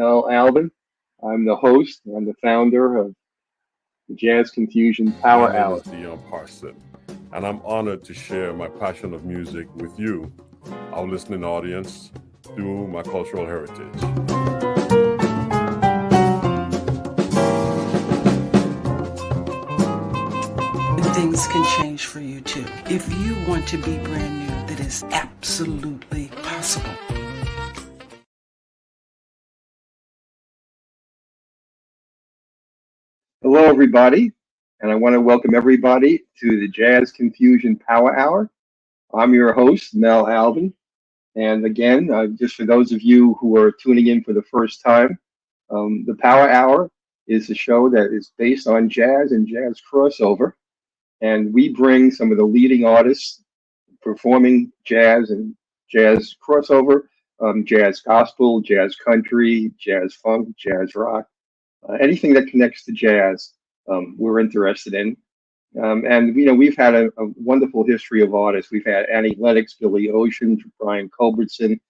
Mel Albin. I'm the host. I'm the founder of the Jazz Confusion My Power name Hour. is Dion Parson, and I'm honored to share my passion of music with you, our listening audience, through my cultural heritage. Things can change for you too. If you want to be brand new, that is absolutely possible. Hello, everybody, and I want to welcome everybody to the Jazz Confusion Power Hour. I'm your host, Mel Albin, and again, just for those of you who are tuning in for the first time, the Power Hour is a show that is based on jazz and jazz crossover. And we bring some of the leading artists performing jazz and jazz crossover, jazz gospel, jazz country, jazz funk, jazz rock, anything that connects to jazz, we're interested in. And we've had a wonderful history of artists. We've had Annie Lennox, Billy Ocean, Brian Culbertson.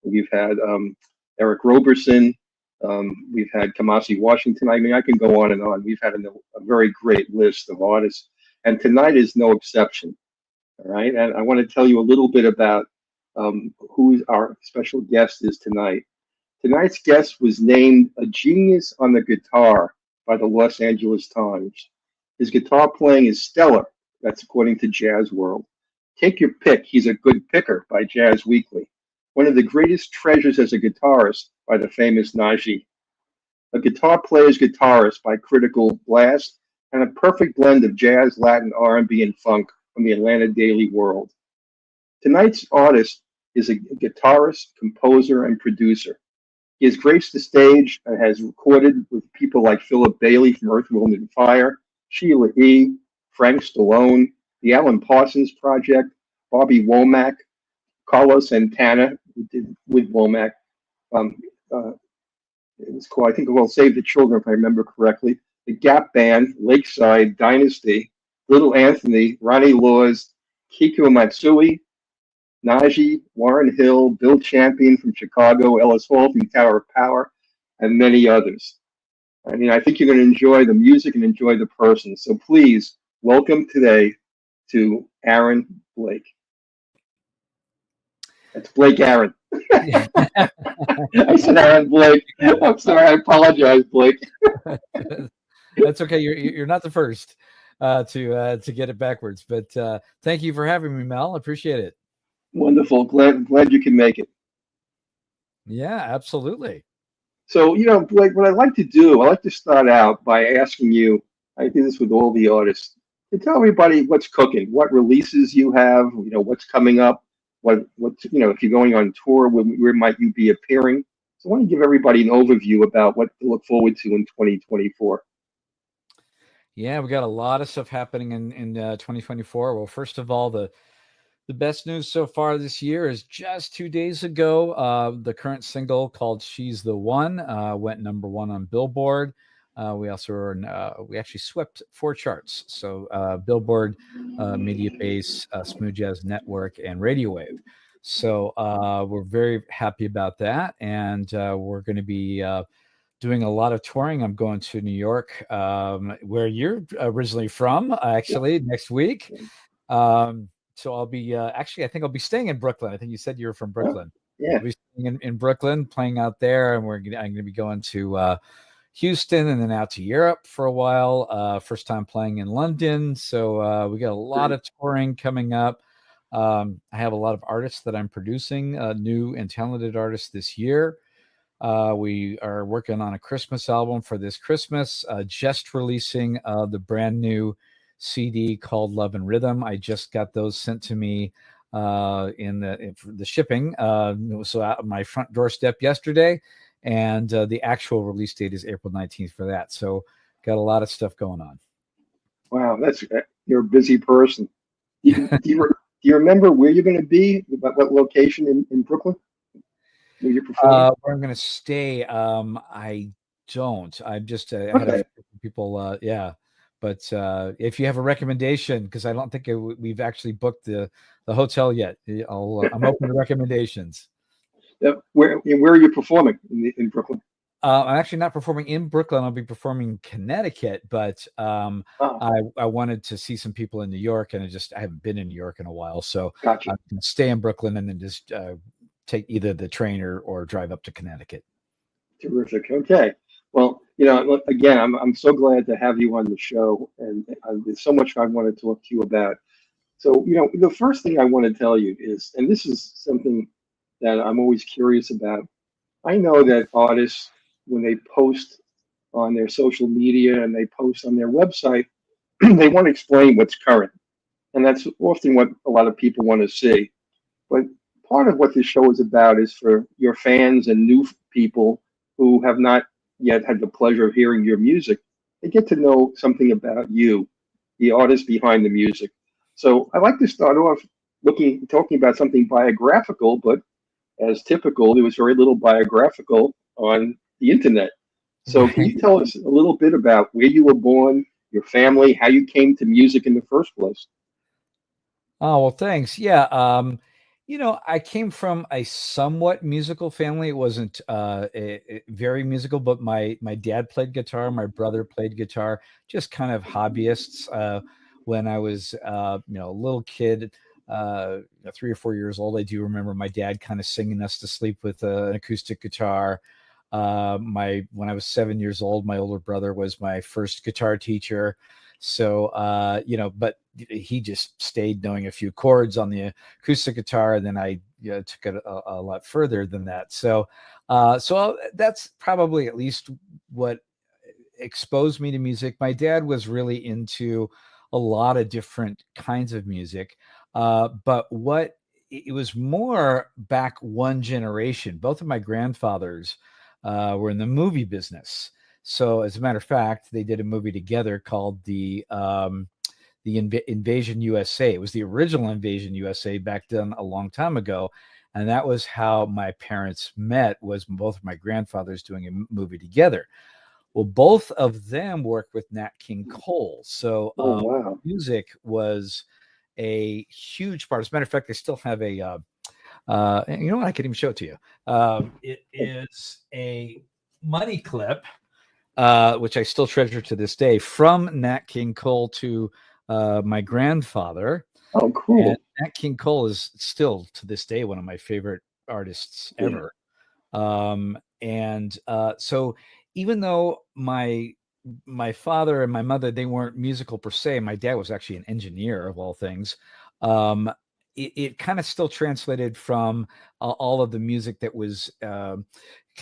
We've had Eric Roberson. We've had Kamasi Washington. I mean, I can go on and on. We've had a very great list of artists. And tonight is no exception, all right? And I want to tell you a little bit about who our special guest is tonight. Tonight's guest was named a genius on the guitar by the Los Angeles Times. His guitar playing is stellar. That's according to Jazz World. Take your pick. He's a good picker by Jazz Weekly. One of the greatest treasures as a guitarist by the famous Najee. A guitar player's guitarist by Critical Blast, and a perfect blend of jazz, Latin, R&B, and funk from the Atlanta Daily World. Tonight's artist is a guitarist, composer, and producer. He has graced the stage and has recorded with people like Philip Bailey from Earth, Wind and Fire, Sheila E., Frank Stallone, the Alan Parsons Project, Bobby Womack, Carlos Santana, who did with Womack. It was called, I think, called Save the Children, if I remember correctly. The Gap Band, Lakeside, Dynasty, Little Anthony, Ronnie Laws, Kiko Matsui, Najee, Warren Hill, Bill Champion from Chicago, Ellis Hall from Tower of Power, and many others. I mean, I think you're going to enjoy the music and enjoy the person. So please welcome today to Aaron Blake. That's Blake Aaron. I said Aaron Blake. I'm sorry. I apologize, Blake. That's okay. You're not the first to get it backwards, but thank you for having me, Mel. I appreciate it. Wonderful. Glad you can make it. Yeah, absolutely. So, Blake, what I like to do, I like to start out by asking you, I do this with all the artists, to tell everybody what's cooking, what releases you have, what's coming up, what if you're going on tour, where might you be appearing. So I want to give everybody an overview about what to look forward to in 2024. Yeah, we got a lot of stuff happening in 2024. Well, first of all, the best news so far this year is just 2 days ago, the current single called "She's the One" went #1 on Billboard. We actually swept 4 charts. So Billboard, Media Base, Smooth Jazz Network, and Radiowave. So we're very happy about that, and we're going to be doing a lot of touring. I'm going to New York, where you're originally from, actually, next week. So I'll be I think I'll be staying in Brooklyn. I think you said you were from Brooklyn. Yeah. I'll be staying in Brooklyn, playing out there, and I'm going to be going to Houston and then out to Europe for a while. First time playing in London. So we got a lot of touring coming up. I have a lot of artists that I'm producing, new and talented artists this year. We are working on a Christmas album for this Christmas, just releasing the brand new CD called Love and Rhythm. I just got those sent to me in the shipping. So at my front doorstep yesterday, and the actual release date is April 19th for that. So got a lot of stuff going on. Wow, you're a busy person. Do you remember where you're going to be? What location in Brooklyn? Where you're performing? Where I'm going to stay? I don't. I'm just I had a few people. Yeah. But if you have a recommendation, because I don't think we've actually booked the hotel yet, I'm open to recommendations. Where are you performing in Brooklyn? I'm actually not performing in Brooklyn. I'll be performing in Connecticut, but I wanted to see some people in New York, and I haven't been in New York in a while, so Gotcha. I'm going to stay in Brooklyn and then just take either the train or drive up to Connecticut. Terrific. Okay. Well, look, again, I'm so glad to have you on the show, and there's so much I want to talk to you about. So, the first thing I want to tell you is, and this is something that I'm always curious about. I know that artists, when they post on their social media and they post on their website, they want to explain what's current. And that's often what a lot of people want to see. But part of what this show is about is for your fans and new people who have not yet had the pleasure of hearing your music. They get to know something about you, the artist behind the music. So I'd like to start off talking about something biographical, but as typical, there was very little biographical on the internet. So can you tell us a little bit about where you were born, your family, how you came to music in the first place? Oh, well, thanks. Yeah. I came from a somewhat musical family. It wasn't very musical, but my dad played guitar. My brother played guitar, just kind of hobbyists. When I was, a little kid, 3 or 4 years old, I do remember my dad kind of singing us to sleep with an acoustic guitar. When I was 7 years old, my older brother was my first guitar teacher. So, but he just stayed knowing a few chords on the acoustic guitar, and then I took it a lot further than that. So that's probably at least what exposed me to music. My dad was really into a lot of different kinds of music, but it was more back one generation. Both of my grandfathers were in the movie business. So as a matter of fact, they did a movie together called the Invasion USA. It was the original Invasion USA back then a long time ago. And that was how my parents met, was both of my grandfathers doing a movie together. Well, both of them worked with Nat King Cole. So Wow. music was a huge part. As a matter of fact, they still have you know what? I could even show it to you. It is a money clip, which I still treasure to this day, from Nat King Cole to my grandfather. Oh, cool. And Nat King Cole is still to this day one of my favorite artists ever. So even though my father and my mother, they weren't musical per se, my dad was actually an engineer of all things. It kind of still translated from all of the music that was kind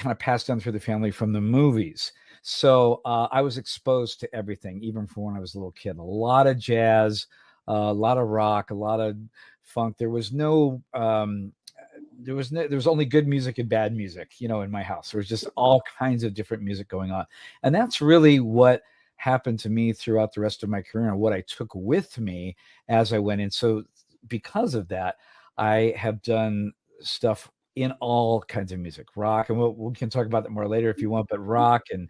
of passed down through the family from the movies. So I was exposed to everything, even from when I was a little kid. A lot of jazz, a lot of rock, a lot of funk. There was only good music and bad music, in my house. There was just all kinds of different music going on. And that's really what happened to me throughout the rest of my career and what I took with me as I went in. So because of that, I have done stuff in all kinds of music, rock, and we can talk about that more later if you want, but rock and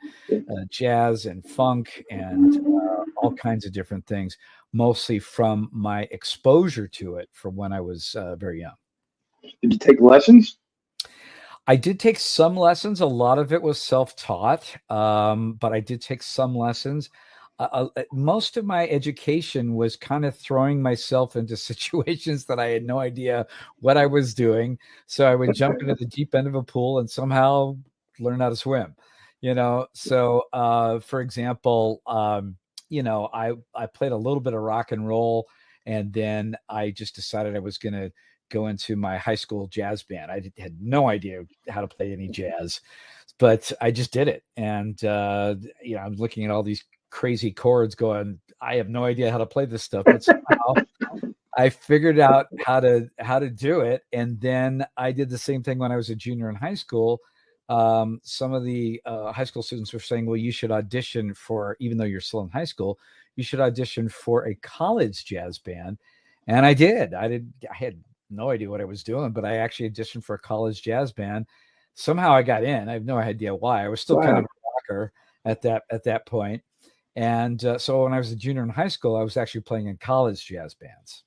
jazz and funk and all kinds of different things, mostly from my exposure to it from when I was very young. Did you take lessons? I did take some lessons. A lot of it was self-taught, but I did take some lessons. Most of my education was kind of throwing myself into situations that I had no idea what I was doing. So I would jump into the deep end of a pool and somehow learn how to swim, So, for example, I played a little bit of rock and roll, and then I just decided I was going to go into my high school jazz band. I had no idea how to play any jazz, but I just did it. And, I'm looking at all these crazy chords going, I have no idea how to play this stuff, but somehow I figured out how to do it. And then I did the same thing when I was a junior in high school. Some of the high school students were saying, well, you should audition for, even though you're still in high school, you should audition for a college jazz band. And I did. I had no idea what I was doing, but I actually auditioned for a college jazz band. Somehow I got in. I have no idea why. I was still kind of a rocker at that point. And so when I was a junior in high school, I was actually playing in college jazz bands.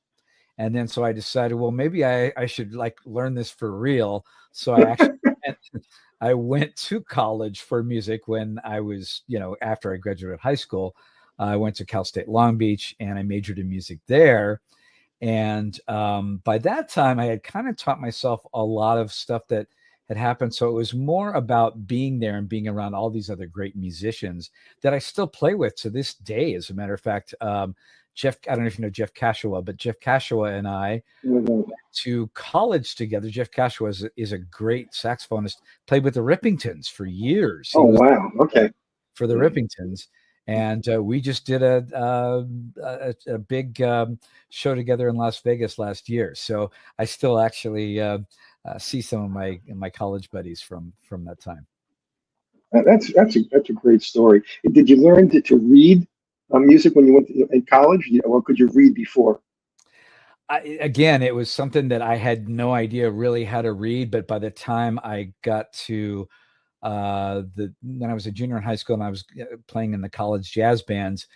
And then so I decided, well, maybe I should learn this for real. So I actually And I went to college for music when I was, after I graduated high school. I went to Cal State Long Beach and I majored in music there. And by that time, I had kind of taught myself a lot of stuff that had happened. So it was more about being there and being around all these other great musicians that I still play with to this day. As a matter of fact, Jeff, I don't know if you know Jeff Kashawa, but Jeff Kashawa and I went to college together. Jeff Kashawa is a great saxophonist, played with the Rippingtons for years. Oh, wow. Okay. For the Rippingtons. And we just did a big show together in Las Vegas last year. So I still actually see some of my college buddies from that time. That's a great story. Did you learn to read music when you went in college, or could you read before? Again, it was something that I had no idea really how to read. But by the time I got to when I was a junior in high school and I was playing in the college jazz bands,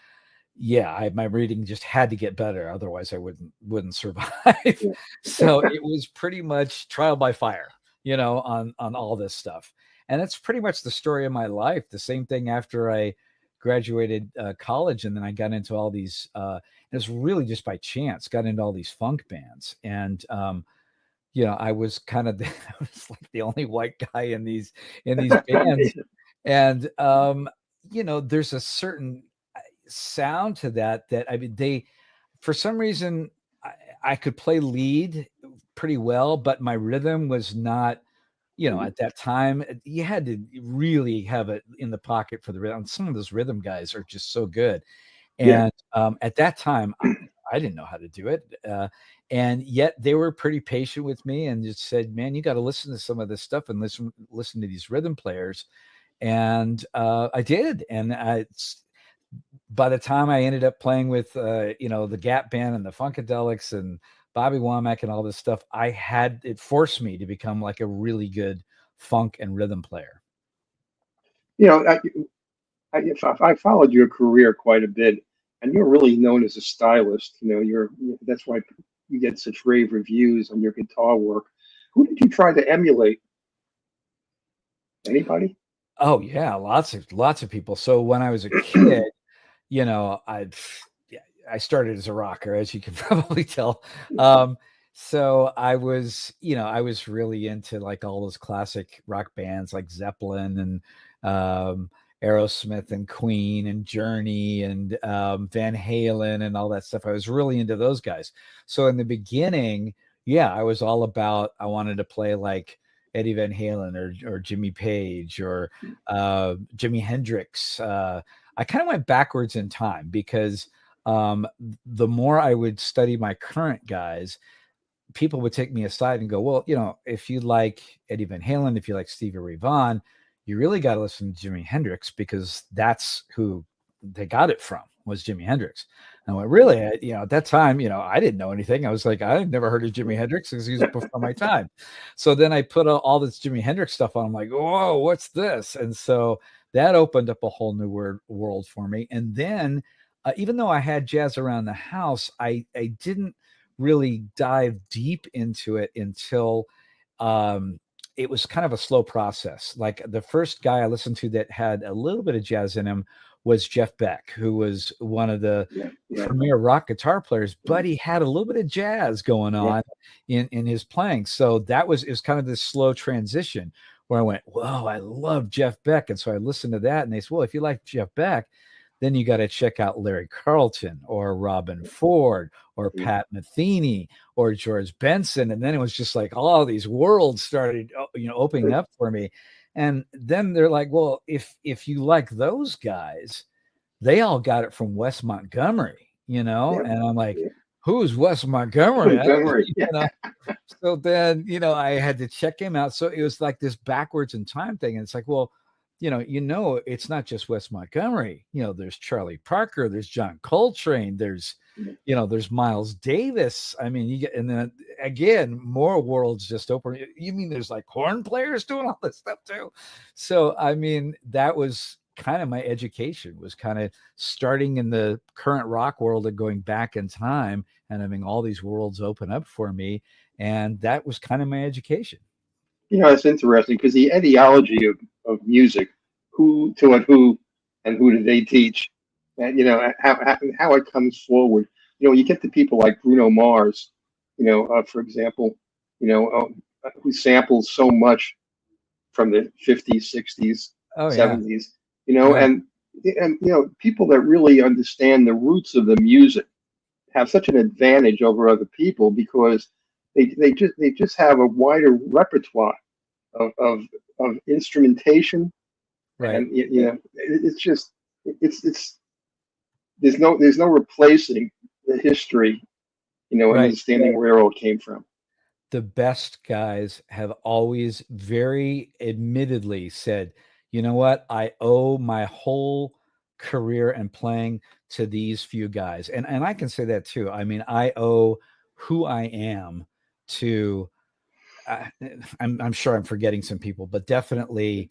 my reading just had to get better. Otherwise I wouldn't survive. Yeah. So it was pretty much trial by fire, on all this stuff. And that's pretty much the story of my life. The same thing after I graduated college. And then I got into all these, it was really just by chance, got into all these funk bands. And, I was kind of I was like the only white guy in these bands. And, there's a certain sound to that I mean, for some reason, I could play lead pretty well, but my rhythm was not, at that time, you had to really have it in the pocket for the rhythm. Some of those rhythm guys are just so good. And at that time, I didn't know how to do it. And yet they were pretty patient with me and just said, man, you got to listen to some of this stuff and listen to these rhythm players. And I did. And by the time I ended up playing with, the Gap Band and the Funkadelics and Bobby Womack and all this stuff, it forced me to become like a really good funk and rhythm player. I followed your career quite a bit, and you're really known as a stylist. That's why you get such rave reviews on your guitar work. Who did you try to emulate? Anybody? Oh yeah, lots of people. So when I was a kid, I started as a rocker, as you can probably tell. So I was really into like all those classic rock bands like Zeppelin and Aerosmith and Queen and Journey and Van Halen and all that stuff. I was really into those guys. So in the beginning, I was all about, I wanted to play like Eddie Van Halen or Jimmy Page or Jimi Hendrix. I kind of went backwards in time because the more I would study my current guys, people would take me aside and go, well, if you like Eddie Van Halen, if you like Stevie Ray Vaughan, you really got to listen to Jimi Hendrix because that's who they got it from, was Jimi Hendrix. And I went, really? At that time, I didn't know anything. I was like, I had never heard of Jimi Hendrix because he was before my time. So then I put all this Jimi Hendrix stuff on. I'm like, whoa, what's this? And so that opened up a whole new world for me. And then even though I had jazz around the house, I didn't really dive deep into it until it was kind of a slow process. Like the first guy I listened to that had a little bit of jazz in him was Jeff Beck, who was one of the premier rock guitar players, but he had a little bit of jazz going on in his playing. So it was kind of this slow transition where I went, whoa, I love Jeff Beck. And so I listened to that and they said, well, if you like Jeff Beck, then you got to check out Larry Carlton or Robin Ford or Pat Metheny or George Benson. And then it was just like all these worlds started, opening up for me. And then they're like, well, if you like those guys, they all got it from Wes Montgomery, and I'm like, who's Wes Montgomery? So then, I had to check him out. So it was like this backwards in time thing. And it's like, well, it's not just Wes Montgomery. There's Charlie Parker, there's John Coltrane, there's Miles Davis. I mean, you get, and then again, more worlds just open. You mean there's like horn players doing all this stuff too? So, I mean, that was kind of my education, was kind of starting in the current rock world and going back in time and having all these worlds open up for me. And that was kind of my education. it's interesting because the etiology of music, who to who and who do they teach, and how it comes forward. You get to people like Bruno Mars, for example, who samples so much from the 50s, 60s, Oh yeah. 70s, Yeah. and people that really understand the roots of the music have such an advantage over other people because they just have a wider repertoire of instrumentation, Right. and it's just it's there's no replacing the history, and Right. understanding where it all came from. The best guys have always very admittedly said, you know what, I owe my whole career and playing to these few guys. And I can say that too. I mean, I owe who I am to uh, I'm sure I'm forgetting some people, but definitely,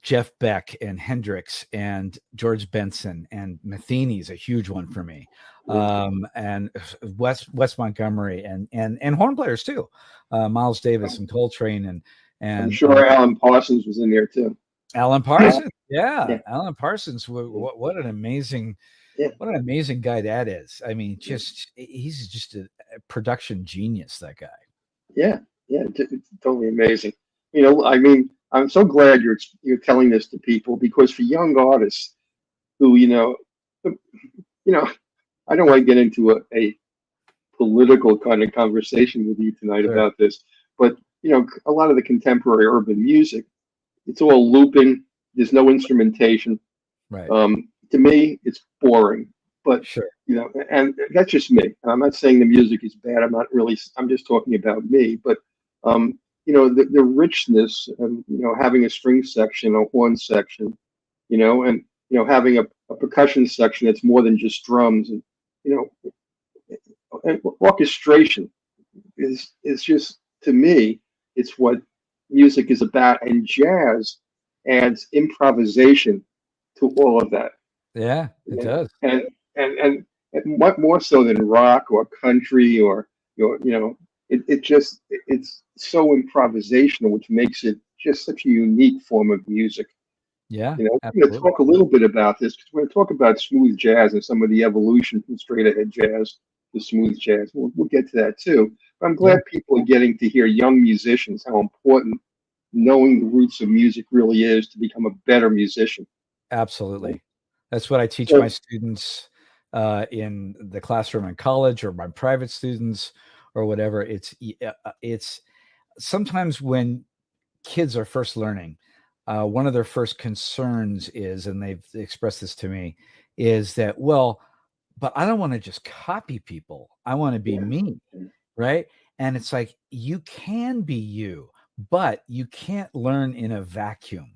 Jeff Beck and Hendrix and George Benson and Metheny's a huge one for me. And Wes Montgomery and horn players too, Miles Davis and Coltrane I'm and sure Alan Parsons was in there too. Alan Parsons. Yeah, Yeah. Alan Parsons. What an amazing, Yeah. what an amazing guy that is. I mean, he's just a production genius. That guy. Yeah, yeah, it's totally amazing. I mean, I'm so glad you're telling this to people because for young artists who, I don't want to get into a political kind of conversation with you tonight Sure. about this, but a lot of the contemporary urban music, it's all looping. There's no instrumentation. Right. To me, it's boring. But Sure. and that's just me. I'm not saying the music is bad. I'm just talking about me. But the richness and having a string section, a horn section, and having a percussion section that's more than just drums, and and orchestration is just, to me, it's what music is about, and jazz adds improvisation to all of that. Yeah, it Yeah. does. And what more so than rock or country or it's so improvisational, which makes it just such a unique form of music. Yeah, We're going to absolutely. talk a little bit about this because we're going to talk about smooth jazz and some of the evolution from straight ahead jazz to smooth jazz. We'll get to that too. But I'm glad people are getting to hear young musicians how important knowing the roots of music really is to become a better musician. Absolutely. That's what I teach So, my students in the classroom in college, or my private students, or whatever. It's sometimes when kids are first learning, one of their first concerns is, and they've expressed this to me, is that, well, but I don't want to just copy people. I want to be me, right? And it's like, you can be you, but you can't learn in a vacuum.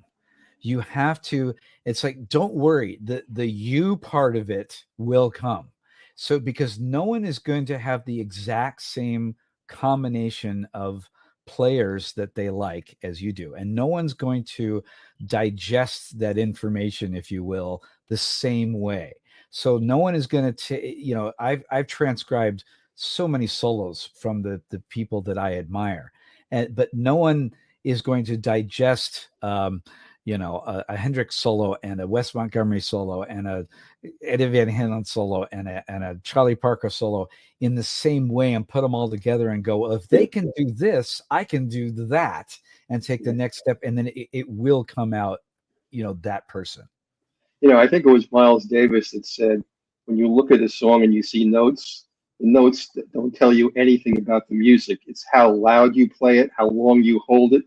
You have to, it's like, don't worry, the you part of it will come. So because no one is going to have the exact same combination of players that they like as you do, and no one's going to digest that information, if you will, the same way. So no one is going to I've transcribed so many solos from the people that I admire, but no one is going to digest a Hendrix solo and a Wes Montgomery solo and a Eddie Van Halen solo and a Charlie Parker solo in the same way and put them all together and go, if they can do this, I can do that, and take the next step, and then it will come out, that person. I think it was Miles Davis that said, when you look at a song and you see notes, the notes that don't tell you anything about the music. It's how loud you play it, how long you hold it.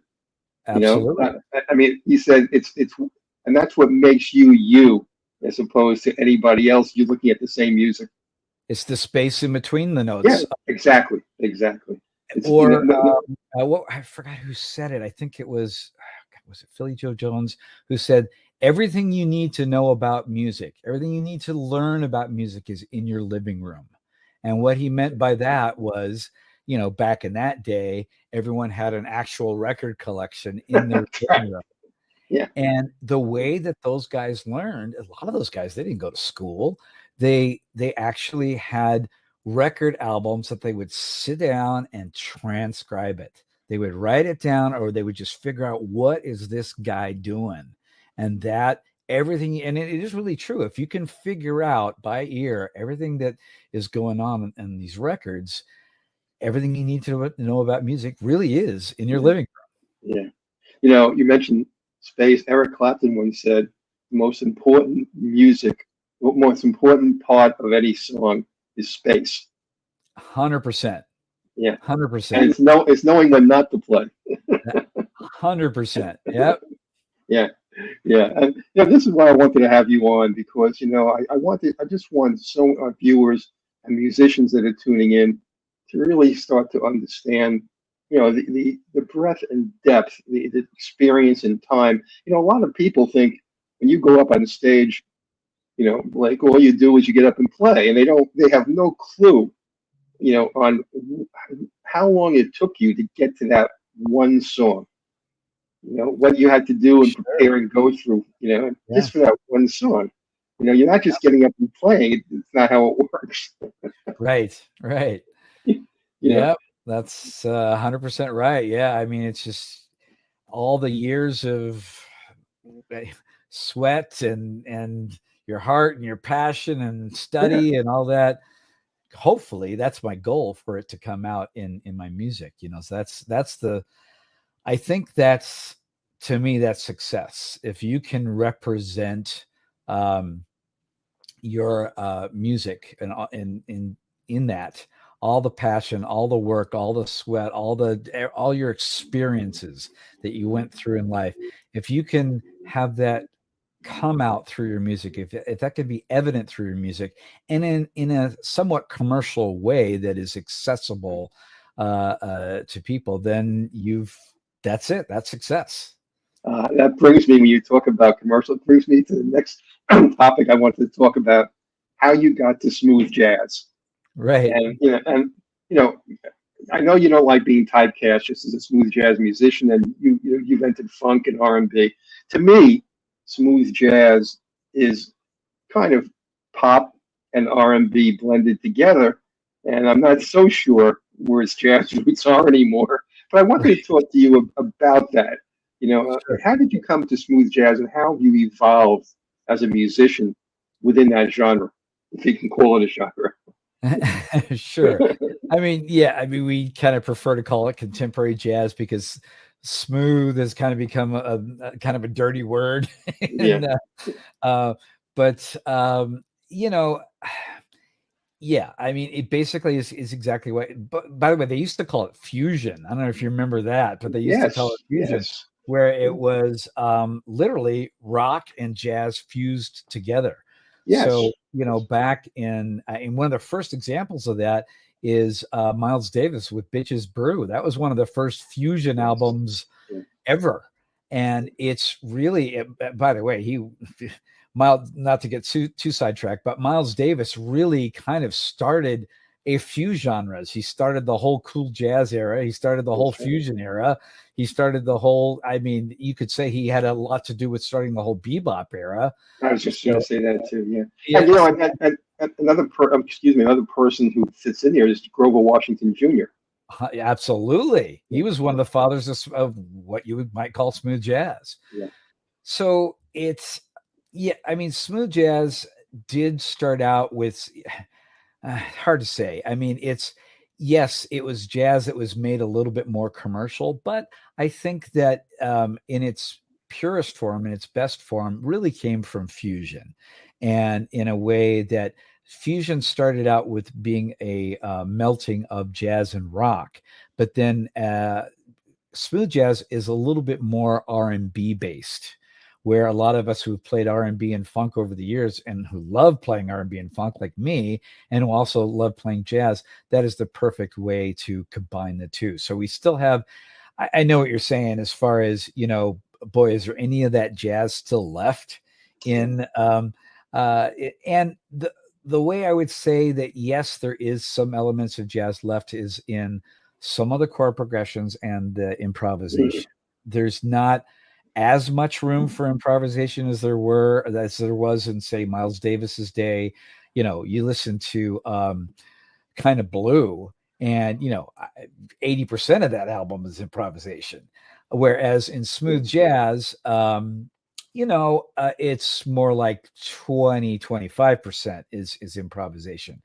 Absolutely. I mean, he said and that's what makes you, as opposed to anybody else. You're looking at the same music. It's the space in between the notes. Yeah, exactly. It's, Or I forgot who said it. I think it was it Philly Joe Jones who said, everything you need to know about music, everything you need to learn about music is in your living room. And what he meant by that was, back in that day, everyone had an actual record collection in their living room. Yeah. And the way that those guys learned, a lot of those guys, they didn't go to school. They actually had record albums that they would sit down and transcribe it. They would write it down, or they would just figure out, what is this guy doing? And that everything, and it is really true. If you can figure out by ear everything that is going on in these records, everything you need to know about music really is in your living room. Yeah. You know, you mentioned space. Eric Clapton once said, the most important part of any song is space. 100%. Yeah. 100%. And it's knowing when not to play. 100%. Yep. Yeah. Yeah. And this is why I wanted to have you on, because, I just want viewers and musicians that are tuning in to really start to understand, the breadth and depth, the experience and time. A lot of people think when you go up on stage, like all you do is you get up and play, and they have no clue, on how long it took you to get to that one song. What you had to do and prepare and go through, just for that one song. You're not just getting up and playing. It's not how it works. Right. Yeah, that's 100% right. Yeah. I mean, it's just all the years of sweat and your heart and your passion and study and all that. Hopefully that's my goal, for it to come out in my music, so I think that's, to me, that's success. If you can represent your music and in that, all the passion, all the work, all the sweat, all your experiences that you went through in life, if you can have that come out through your music, if that can be evident through your music, and in a somewhat commercial way that is accessible to people, then that's it. That's success. That brings me, when you talk about commercial, it brings me to the next topic I wanted to talk about: how you got to smooth jazz. Right. And I know you don't like being typecast just as a smooth jazz musician, and you've entered funk and R&B. To me, smooth jazz is kind of pop and R&B blended together, and I'm not so sure where its jazz roots are anymore. But I wanted to talk to you about that. How did you come to smooth jazz, and how have you evolved as a musician within that genre, if you can call it a genre? Sure. I mean, we kind of prefer to call it contemporary jazz, because smooth has kind of become a kind of a dirty word. And, I mean, it basically is exactly what. But by the way, they used to call it fusion. I don't know if you remember that, but they used to call it fusion, where it was literally rock and jazz fused together. Yes. So, back in one of the first examples of that is Miles Davis with Bitches Brew. That was one of the first fusion albums ever. And it's really, by the way, Miles, not to get too sidetracked, but Miles Davis really kind of started a few genres. He started the whole cool jazz era. He started the whole fusion era. He started the whole, you could say he had a lot to do with starting the whole bebop era. I was just going to say that too. Yeah. And another person who fits in here is Grover Washington Jr. Absolutely. He was one of the fathers of what you might call smooth jazz. Yeah. So smooth jazz did start out with, hard to say. I mean, it was jazz that was made a little bit more commercial, but I think that in its purest form, in its best form, really came from fusion. And in a way that fusion started out with being a melting of jazz and rock, but then smooth jazz is a little bit more R&B based, where a lot of us who've played R&B and funk over the years, and who love playing R&B and funk like me, and who also love playing jazz, that is the perfect way to combine the two. So we still have, I know what you're saying as far as, boy, is there any of that jazz still left in, and the way I would say that, yes, there is some elements of jazz left is in some of the chord progressions and the improvisation. There's not as much room for improvisation as there was in, say, Miles Davis's day. You listen to Kind of Blue, And 80% of that album is improvisation, whereas in smooth jazz, it's more like 20-25% is improvisation.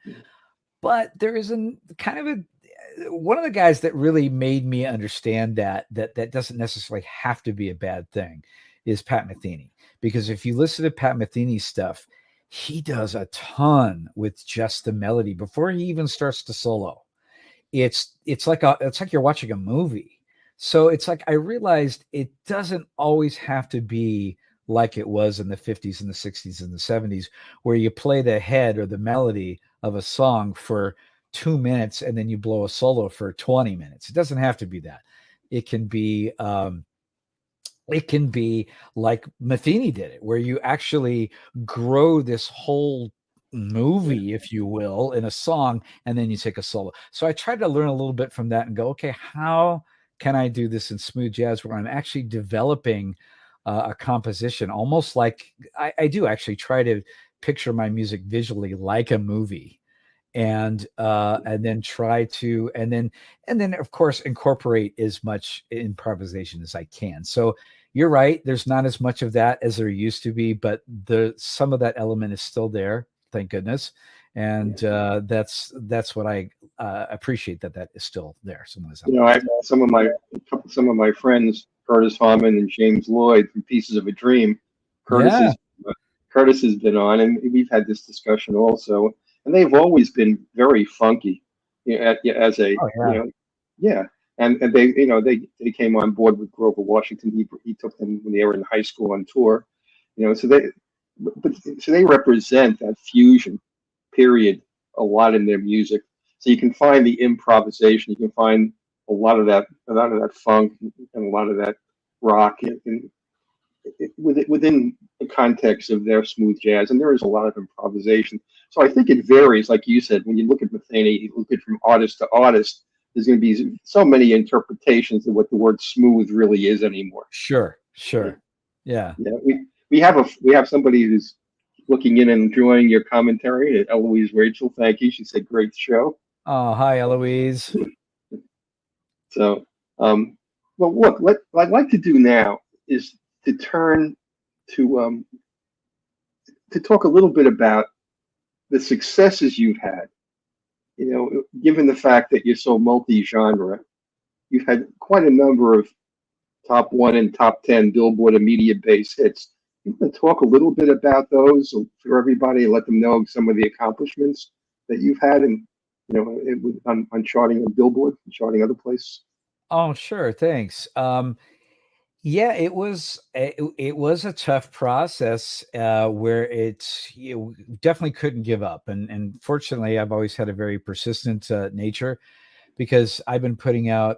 But there is one of the guys that really made me understand that doesn't necessarily have to be a bad thing is Pat Metheny. Because if you listen to Pat Metheny's stuff, he does a ton with just the melody before he even starts to solo. It's like you're watching a movie. So it's like I realized it doesn't always have to be like it was in the 50s and the 60s and the 70s, where you play the head or the melody of a song for 2 minutes and then you blow a solo for 20 minutes. It doesn't have to be that. It can be like Metheny did it, where you actually grow this whole movie, if you will, in a song, and then you take a solo. So I tried to learn a little bit from that and go, okay, how can I do this in smooth jazz where I'm actually developing a composition, almost like I do actually try to picture my music visually like a movie, and then try to and then of course incorporate as much improvisation as I can. So you're right, there's not as much of that as there used to be, but some of that element is still there, thank goodness. And that's what I appreciate, that is still there. Some of my friends, Curtis Harmon and James Lloyd from Pieces of a Dream. Curtis has been on, and we've had this discussion also. And they've always been very funky, and they came on board with Grover Washington. He took them when they were in high school on tour, So they represent that fusion period a lot in their music. So you can find the improvisation, you can find a lot of that funk and a lot of that rock within the context of their smooth jazz, and there is a lot of improvisation. So I think it varies, like you said, when you look at Metheny, you look at from artist to artist, there's going to be so many interpretations of what the word smooth really is anymore. Sure. Yeah. We have somebody who's looking in and enjoying your commentary. Eloise Rachel, thank you. She said, great show. Oh, hi, Eloise. So, well, look, what I'd like to do now is to turn to talk a little bit about the successes you've had. Given the fact that you're so multi-genre, you've had quite a number of top 1 and top 10 Billboard immediate-based hits. You want to talk a little bit about those for everybody and let them know some of the accomplishments that you've had, and on charting on Billboard and charting other places. Oh, sure. Thanks. Yeah, it was a tough process where you definitely couldn't give up. And fortunately, I've always had a very persistent nature, because I've been putting out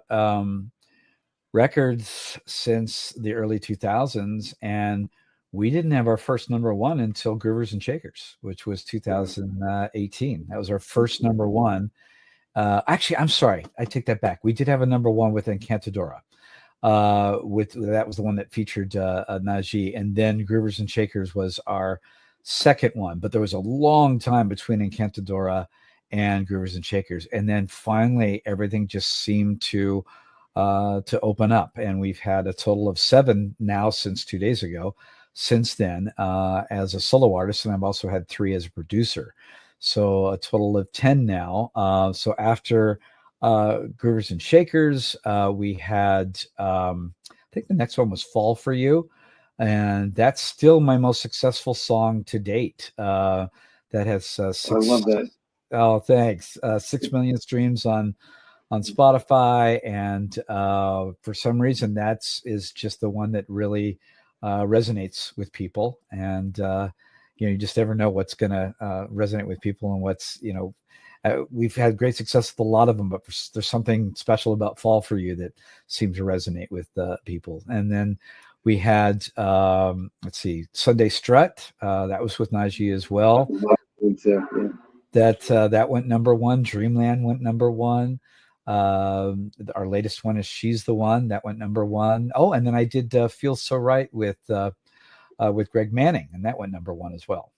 records since the early 2000s, and we didn't have our first number one until Groovers and Shakers, which was 2018. That was our first number one. Actually, I'm sorry, I take that back. We did have a number one with Encantadora. That was the one that featured Najee, and then Groovers and Shakers was our second one. But there was a long time between Encantadora and Groovers and Shakers, and then finally everything just seemed to open up, and we've had a total of 7 now since 2 days ago. Since then, as a solo artist, and I've also had 3 as a producer, so a total of 10 now. So after Groovers and Shakers, we had I think the next one was Fall for You, and that's still my most successful song to date. That has 6, I love that. Oh, thanks. 6 million streams on Spotify, and for some reason that is just the one that really resonates with people. And you just never know what's going to resonate with people, and what's we've had great success with a lot of them, but there's something special about Fall for You that seems to resonate with people. And then we had Sunday Strut, that was with Najee as well. That went number one. Dreamland went number one. Our latest one is She's the One, that went number one. Oh, and then I did Feel So Right with Greg Manning, and that went number one as well.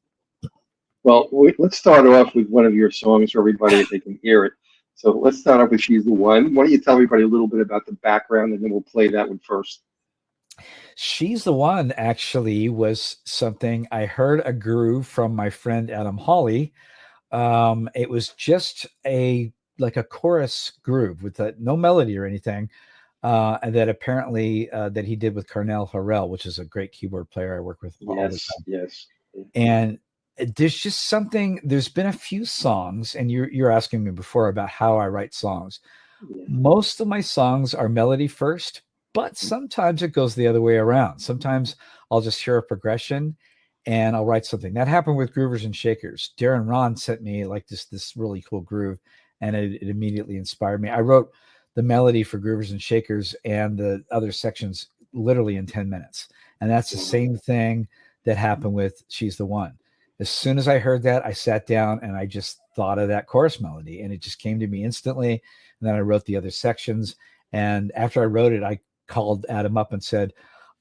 Well, let's start off with one of your songs for everybody if they can hear it. So let's start off with She's the One. Why don't you tell everybody a little bit about the background, and then we'll play that one first. She's the One actually was something I heard a groove from my friend Adam Hawley. It was just like a chorus groove with no melody or anything. And that apparently that he did with Carnell Harrell, which is a great keyboard player I work with all the time. Yes. And there's just something. There's been a few songs, and you're asking me before about how I write songs. Yeah. Most of my songs are melody first, but sometimes it goes the other way around. Sometimes I'll just hear a progression and I'll write something. That happened with Groovers and Shakers. Darren Rahn sent me like this really cool groove, and it immediately inspired me. I wrote the melody for Groovers and Shakers and the other sections literally in 10 minutes. And that's the same thing that happened with She's the One. As soon as I heard that, I sat down and I just thought of that chorus melody, and it just came to me instantly. And then I wrote the other sections. And after I wrote it, I called Adam up and said,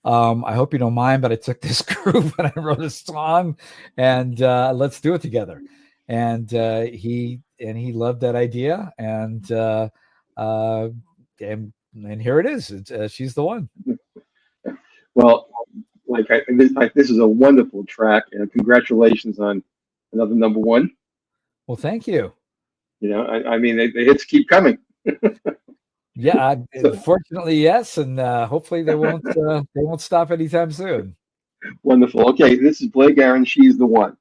I hope you don't mind, but I took this groove and I wrote a song, and let's do it together. And he loved that idea. And here it is. She's the One. Well, this is a wonderful track, and congratulations on another number one. Well, thank you. You know, I mean, the hits keep coming. Yeah, fortunately, yes, and hopefully they won't stop anytime soon. Wonderful. Okay, this is Blake Aaron. She's the One.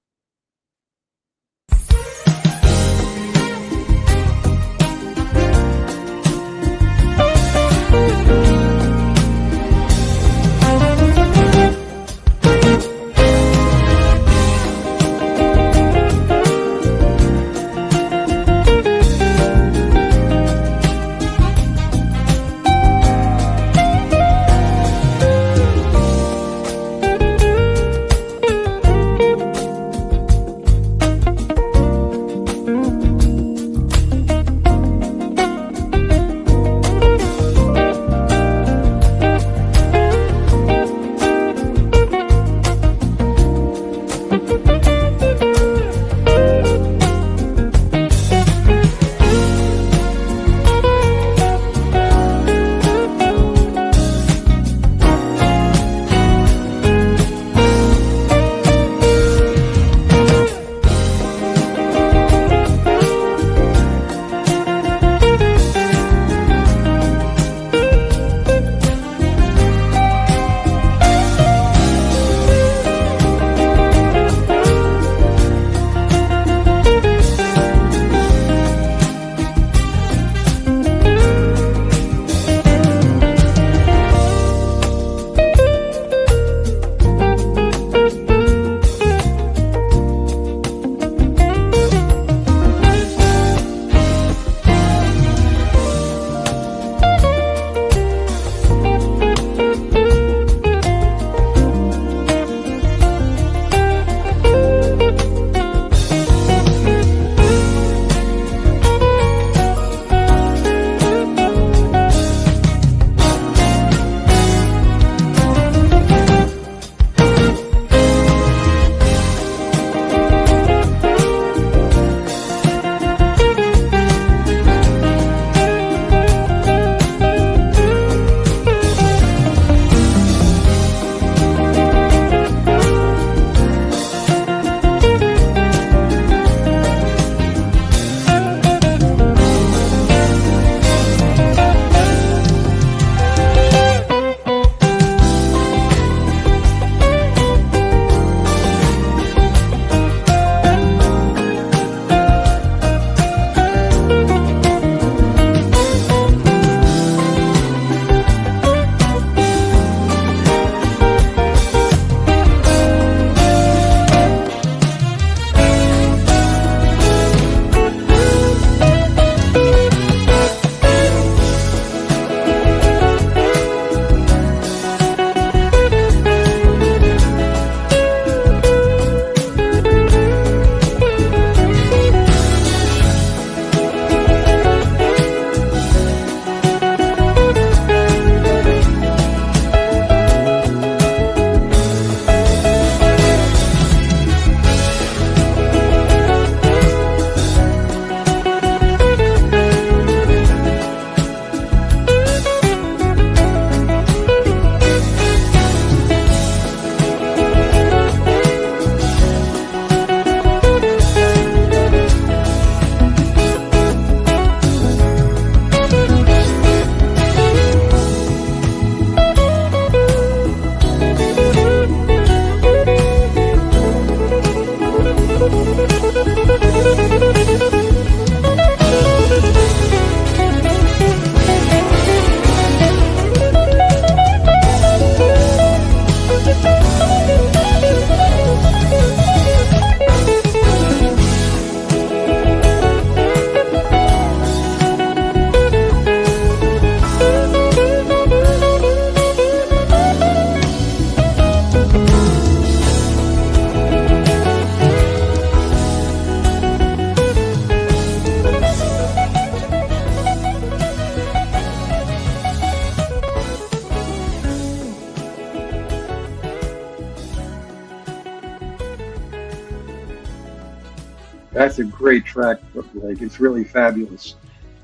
That's a great track, Blake. It's really fabulous.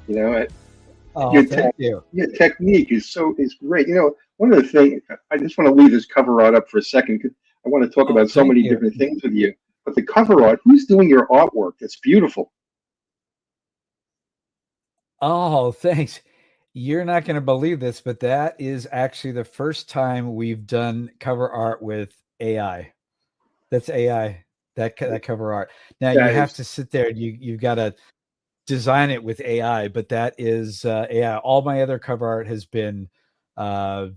You know, Oh, your thank you. your technique is great. You know, one of the things I just want to leave this cover art up for a second because I want to talk Oh, about so thank many you. different things with you. But the cover art, who's doing your artwork? That's beautiful. Oh, thanks. You're not going to believe this, but that is actually the first time we've done cover art with AI. That's AI, that cover art. Now you That have is to sit there and you've got to design it with AI, but that is AI. All my other cover art has been, uh,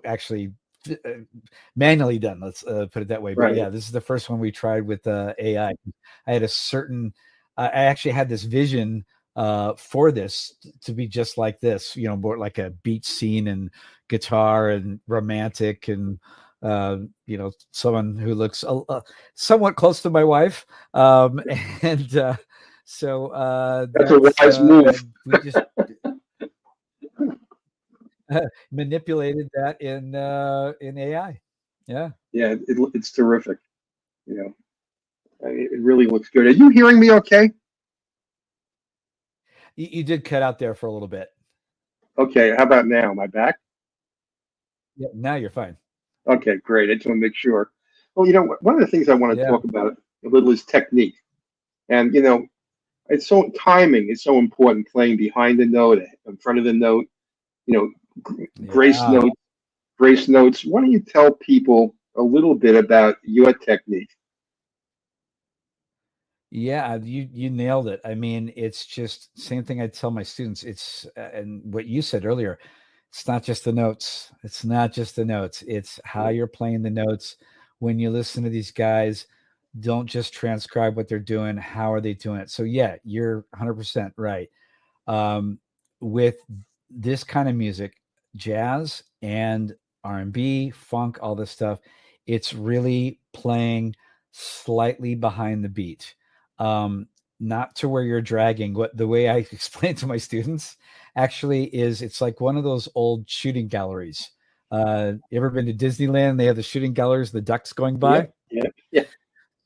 actually manually done. Let's put it that way. But right. yeah, this is the first one we tried with AI. I had a certain, I actually had this vision for this to be just like this, more like a beach scene and guitar and romantic and someone who looks somewhat close to my wife, and so That's a wise move. we just manipulated that in AI. Yeah. Yeah, it's terrific. You know, it really looks good. Are you hearing me okay? You did cut out there for a little bit. Okay, how about now? Am I back? Yeah, now you're fine. Okay, great. I just want to make sure. Well, one of the things I want to Yeah. talk about a little is technique. And, it's so timing is so important, playing behind the note, in front of the note, grace Yeah. notes, grace notes. Why don't you tell people a little bit about your technique? Yeah, you nailed it. I mean, it's just same thing I tell my students. It's and what you said earlier, it's not just the notes. It's not just the notes. It's how you're playing the notes. When you listen to these guys, don't just transcribe what they're doing. How are they doing it? So yeah, you're 100% right. With this kind of music, jazz and R&B, funk, all this stuff, it's really playing slightly behind the beat. Not to where you're dragging. What the way I explain to my students actually is it's like one of those old shooting galleries. You ever been to Disneyland? They have the shooting galleries, the ducks going by. Yeah, yeah,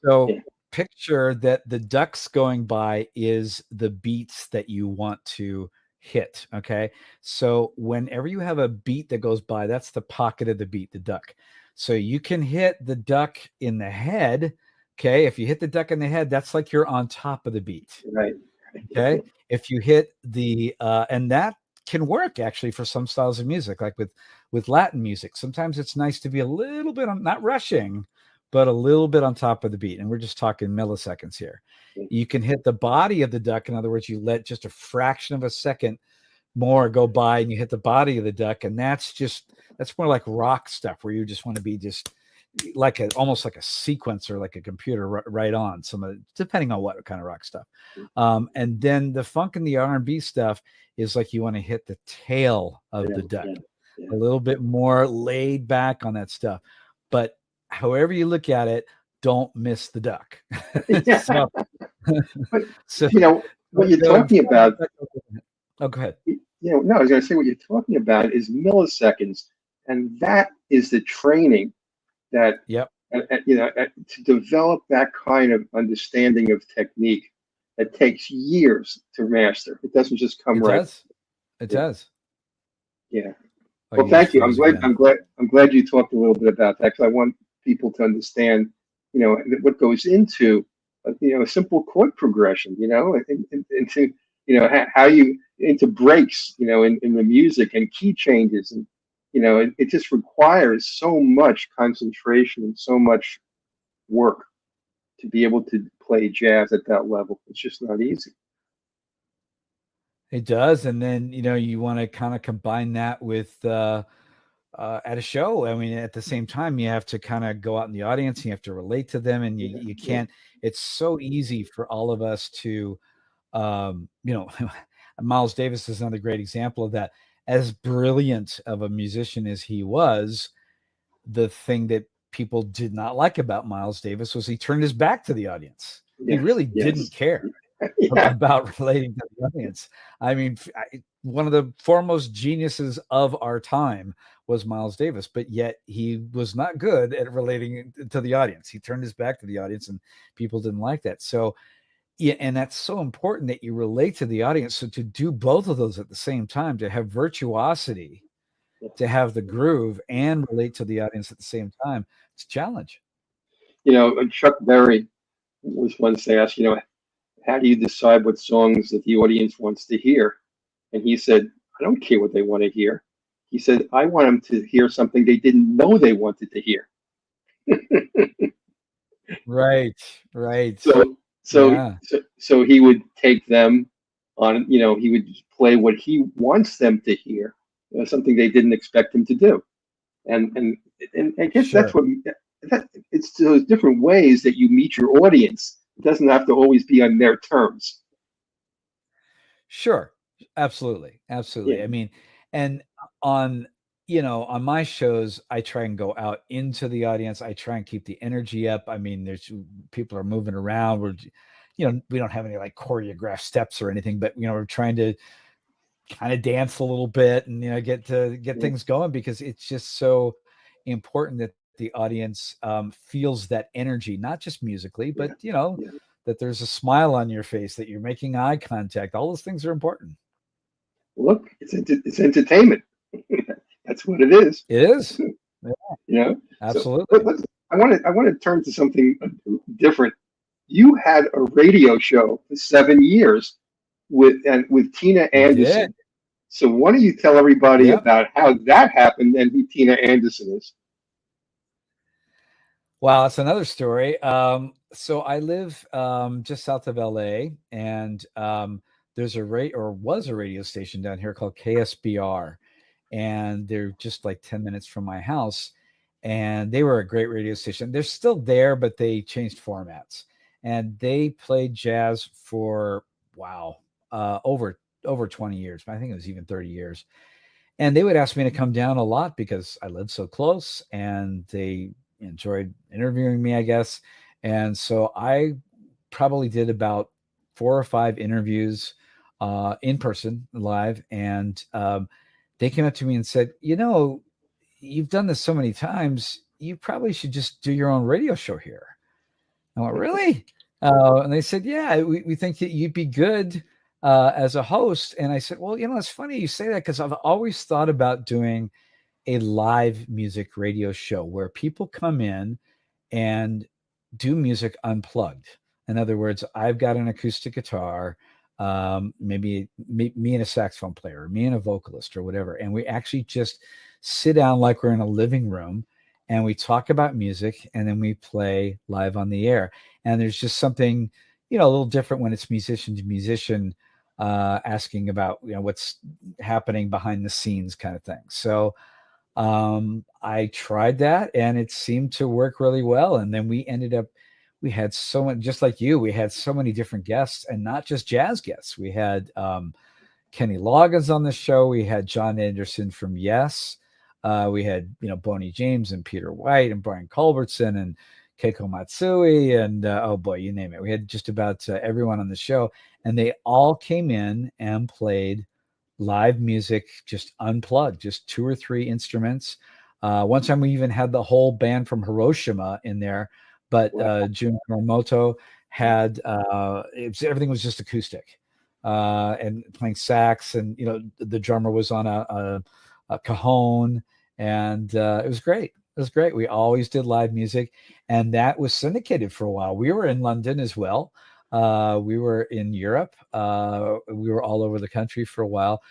So yeah. picture that the ducks going by is the beats that you want to hit. Okay. So whenever you have a beat that goes by, that's the pocket of the beat, the duck. So you can hit the duck in the head. Okay. If you hit the duck in the head, that's like you're on top of the beat. Right. Okay. If you hit the and that can work actually for some styles of music, like with Latin music. Sometimes it's nice to be a little bit on, not rushing, but a little bit on top of the beat. And we're just talking milliseconds here. You can hit the body of the duck. In other words, you let just a fraction of a second more go by and you hit the body of the duck. And that's more like rock stuff where you just want to be just like almost like a sequencer, like a computer right on some, depending on what kind of rock stuff. And then the funk and the R&B stuff is like you want to hit the tail of the duck, a little bit more laid back on that stuff. But however you look at it, don't miss the duck. Yeah. So what you're talking about. Oh, go ahead. No, I was going to say what you're talking about is milliseconds, and that is the training that to develop that kind of understanding of technique that takes years to master. It doesn't just come right. It does. Yeah. Oh, well, thank you. I'm glad you talked a little bit about that because I want people to understand, what goes into, a simple chord progression, into, how you into breaks, in the music and key changes, and it just requires so much concentration and so much work to be able to play jazz at that level. It's just not easy. It does, and then you want to kind of combine that with at a show. I mean, at the same time, you have to kind of go out in the audience. You have to relate to them, and you can't. It's so easy for all of us to, Miles Davis is another great example of that. As brilliant of a musician as he was, the thing that people did not like about Miles Davis was he turned his back to the audience. He really didn't care about relating to the audience. I mean, one of the foremost geniuses of our time was Miles Davis, but yet he was not good at relating to the audience. He turned his back to the audience and people didn't like that. So Yeah, and that's so important that you relate to the audience. So to do both of those at the same time, to have virtuosity, to have the groove, and relate to the audience at the same time, it's a challenge. Chuck Berry was once asked, how do you decide what songs that the audience wants to hear? And he said, I don't care what they want to hear. He said, I want them to hear something they didn't know they wanted to hear. Right, right. So, so, Yeah, so he would take them on, he would play what he wants them to hear, something they didn't expect him to do. And I guess that's sure. it's those different ways that you meet your audience. It doesn't have to always be on their terms. Sure. Absolutely. Absolutely. Yeah. I mean, and on, on my shows, I try and go out into the audience. I try and keep the energy up. I mean, there's people are moving around. We don't have any like choreographed steps or anything, but we're trying to kind of dance a little bit and get things going, because it's just so important that the audience feels that energy, not just musically, but Yeah. that there's a smile on your face, that you're making eye contact. All those things are important. Look, it's entertainment. That's what it is. It is. So Absolutely. I want to turn to something different. You had a radio show for 7 years with Tina Anderson. So why don't you tell everybody about how that happened and who Tina Anderson is? Wow, that's another story. So I live just south of LA, and there's was a radio station down here called KSBR, and they're just like 10 minutes from my house. And they were a great radio station. They're still there, but they changed formats. And they played jazz for over 20 years. I think it was even 30 years. And they would ask me to come down a lot because I lived so close, and they enjoyed interviewing me, I guess. And so I probably did about 4 or 5 interviews in person, live. And they came up to me and said, you've done this so many times, you probably should just do your own radio show here. I went, really? And they said, yeah, we think that you'd be good as a host. And I said, well, it's funny you say that, because I've always thought about doing a live music radio show where people come in and do music unplugged. In other words, I've got an acoustic guitar, maybe me and a saxophone player, me and a vocalist or whatever. And we actually just sit down like we're in a living room, and we talk about music, and then we play live on the air. And there's just something, a little different when it's musician to musician, asking about, what's happening behind the scenes kind of thing. So I tried that, and it seemed to work really well. And then we had so many, just like you, we had so many different guests, and not just jazz guests. We had Kenny Loggins on the show. We had John Anderson from Yes. We had, Boney James and Peter White and Brian Culbertson and Keiko Matsui and oh boy, you name it. We had just about everyone on the show, and they all came in and played live music, just unplugged, just 2 or 3 instruments. One time we even had the whole band from Hiroshima in there, but Jun Moto had everything was just acoustic, and playing sax, and the drummer was on a cajon, and it was great. It was great. We always did live music, and that was syndicated for a while. We were in London as well. We were in Europe. We were all over the country for a while.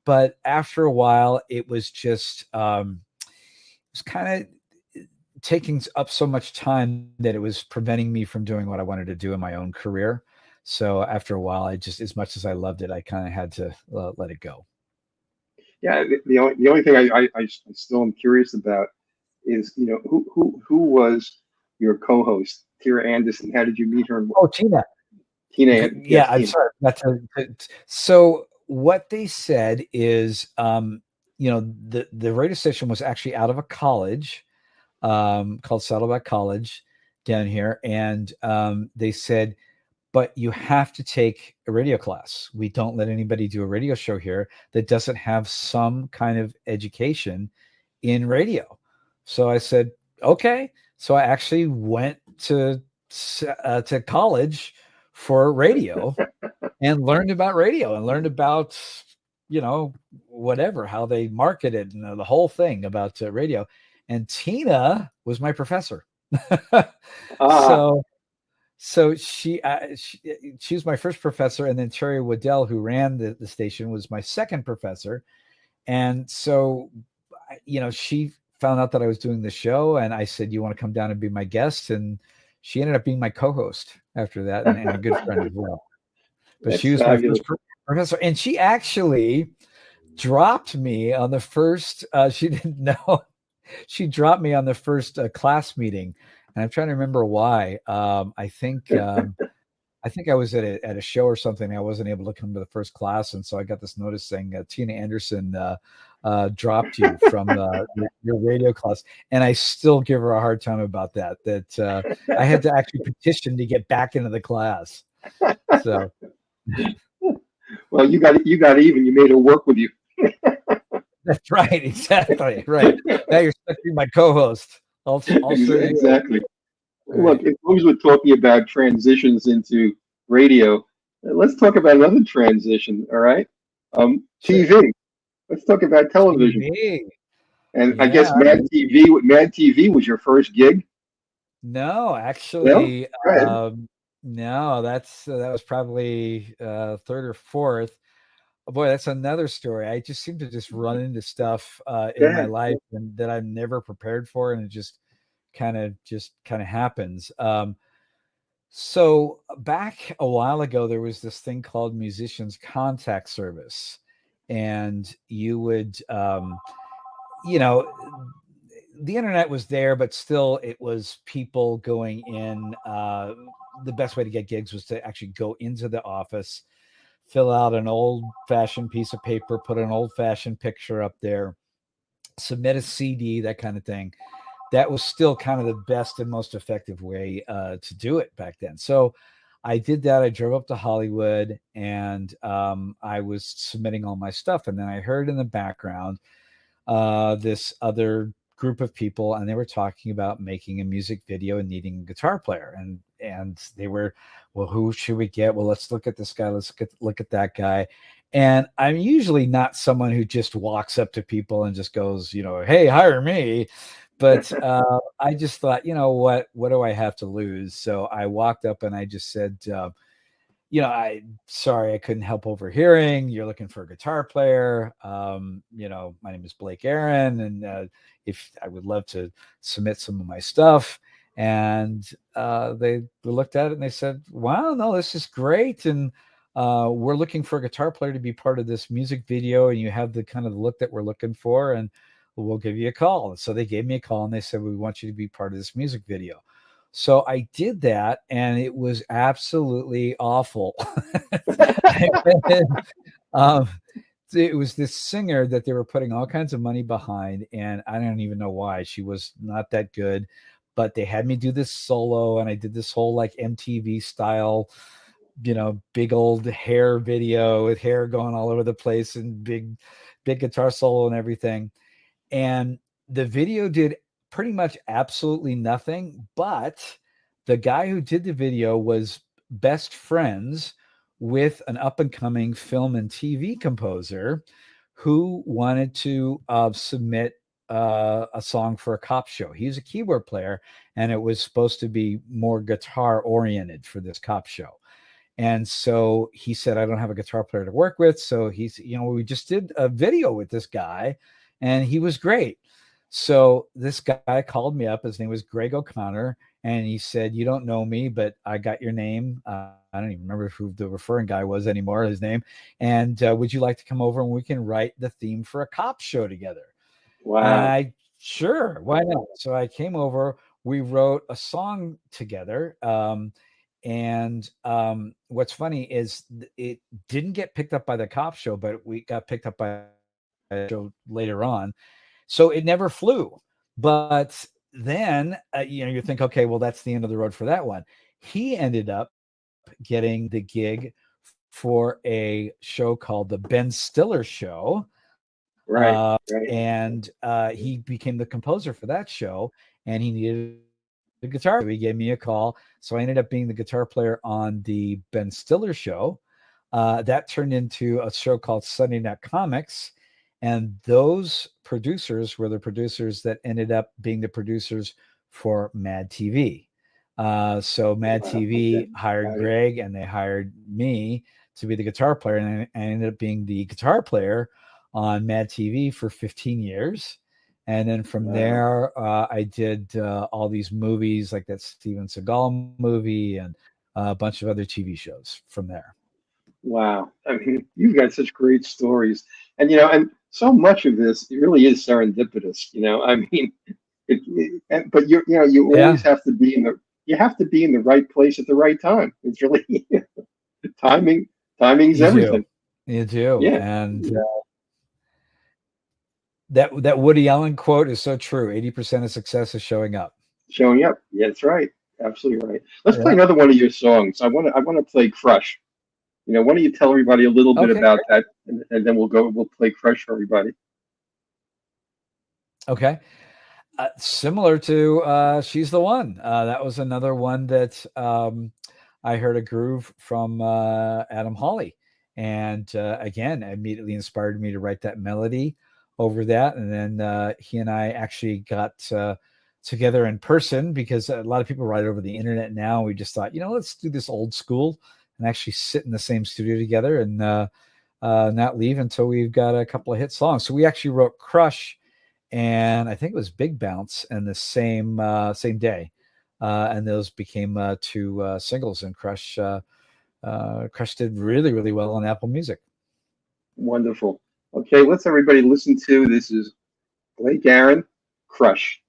But after a while, it was just, it was kind of taking up so much time that it was preventing me from doing what I wanted to do in my own career. So after a while, as much as I loved it, I kind of had to let it go. Yeah, the only thing I still am curious about is, who was your co-host, Tina Anderson? How did you meet her? Oh, Tina. Tina. Yeah, I'm sorry. So what they said is, the radio station was actually out of a college called Saddleback College down here, and they said, but you have to take a radio class. We don't let anybody do a radio show here that doesn't have some kind of education in radio. So I said, okay. So I actually went to college for radio and learned about radio and learned about, whatever, how they marketed and the whole thing about radio. And Tina was my professor. So she was my first professor, and then Terry Waddell, who ran the station, was my second professor. And so, she found out that I was doing the show, and I said, "You want to come down and be my guest?" And she ended up being my co-host after that, and a good friend as well. But That's she was fabulous. my first professor, and she actually dropped me on the first. She didn't know. She dropped me on the first class meeting. And I'm trying to remember why. I think I was at a show or something. I wasn't able to come to the first class, and so I got this notice saying Tina Anderson dropped you from your radio class. And I still give her a hard time about that. That I had to actually petition to get back into the class. So, well, you got even. You made her work with you. That's right. Exactly. Right. Now you're stuck being my co-host. Exactly. Right. Look, as long as we're talking about transitions into radio, let's talk about another transition. All right, TV. Let's talk about television. TV. And I guess Mad TV was your first gig. No, actually, No? no. That was probably third or fourth. Oh, boy, that's another story. I just seem to just run into stuff in my life and that I'm never prepared for, and it just kind of happens. So back a while ago, there was this thing called Musicians Contact Service, and you would, the internet was there, but still, it was people going in. The best way to get gigs was to actually go into the office, fill out an old-fashioned piece of paper, put an old-fashioned picture up there, submit a CD, that kind of thing. That was still kind of the best and most effective way to do it back then. So I did that. I drove up to Hollywood, and I was submitting all my stuff. And then I heard in the background this other group of people, and they were talking about making a music video and needing a guitar player. And they were, well, who should we get? Well, let's look at this guy. Let's look at that guy. And I'm usually not someone who just walks up to people and just goes, hey, hire me. But I just thought, what do I have to lose? So I walked up and I just said, sorry, I couldn't help overhearing. You're looking for a guitar player. My name is Blake Aaron, and if I would love to submit some of my stuff. And they looked at it and they said, wow, no, this is great. And we're looking for a guitar player to be part of this music video. And you have the kind of look that we're looking for. And we'll give you a call. So they gave me a call and they said, we want you to be part of this music video. So I did that, and it was absolutely awful. It was this singer that they were putting all kinds of money behind, and I don't even know why. She was not that good, but they had me do this solo, and I did this whole like MTV style, big old hair video with hair going all over the place and big guitar solo and everything. And the video did pretty much absolutely nothing, but the guy who did the video was best friends with an up-and-coming film and TV composer who wanted to submit a song for a cop show. He's a keyboard player, and it was supposed to be more guitar-oriented for this cop show. And so he said, I don't have a guitar player to work with. So he's, we just did a video with this guy, and he was great. So this guy called me up. His name was Greg O'Connor. And he said, you don't know me, but I got your name. I don't even remember who the referring guy was anymore, his name. And would you like to come over and we can write the theme for a cop show together? Wow. Sure. Why not? So I came over. We wrote a song together. And what's funny is it didn't get picked up by the cop show, but we got picked up by a show later on. So it never flew. But then, you think, okay, well, that's the end of the road for that one. He ended up getting the gig for a show called the Ben Stiller Show. Right. And he became the composer for that show, and he needed the guitar. He gave me a call. So I ended up being the guitar player on the Ben Stiller show. That turned into a show called Sunday Night Comics. And those producers were the producers that ended up being the producers for Mad TV. So Mad TV hired Greg, and they hired me to be the guitar player. And I ended up being the guitar player on Mad TV for 15 years. And then from there, I did all these movies like that Steven Seagal movie and a bunch of other TV shows from there. Wow. I mean, you've got such great stories. And, and so much of this, it really is serendipitous, I mean, but you always have to be in the right place at the right time. It's really timing's everything. You do. Yeah. And that Woody Allen quote is so true. 80% of success is showing up. Showing up. Yeah, that's right. Absolutely right. Let's play another one of your songs. I want to play Crush. Why don't you tell everybody a little bit about that, and then we'll play Crush for everybody. Okay. Similar to She's the One. That was another one that I heard a groove from Adam Hawley. And again, immediately inspired me to write that melody over that. And then he and I actually got together in person, because a lot of people write over the internet now. We just thought, let's do this old school and actually sit in the same studio together and not leave until we've got a couple of hit songs. So we actually wrote Crush, and I think it was Big Bounce, and the same day. And those became two singles, and Crush did really, really well on Apple Music. Wonderful. Okay, let's everybody listen to, this is Blake Aaron, Crush.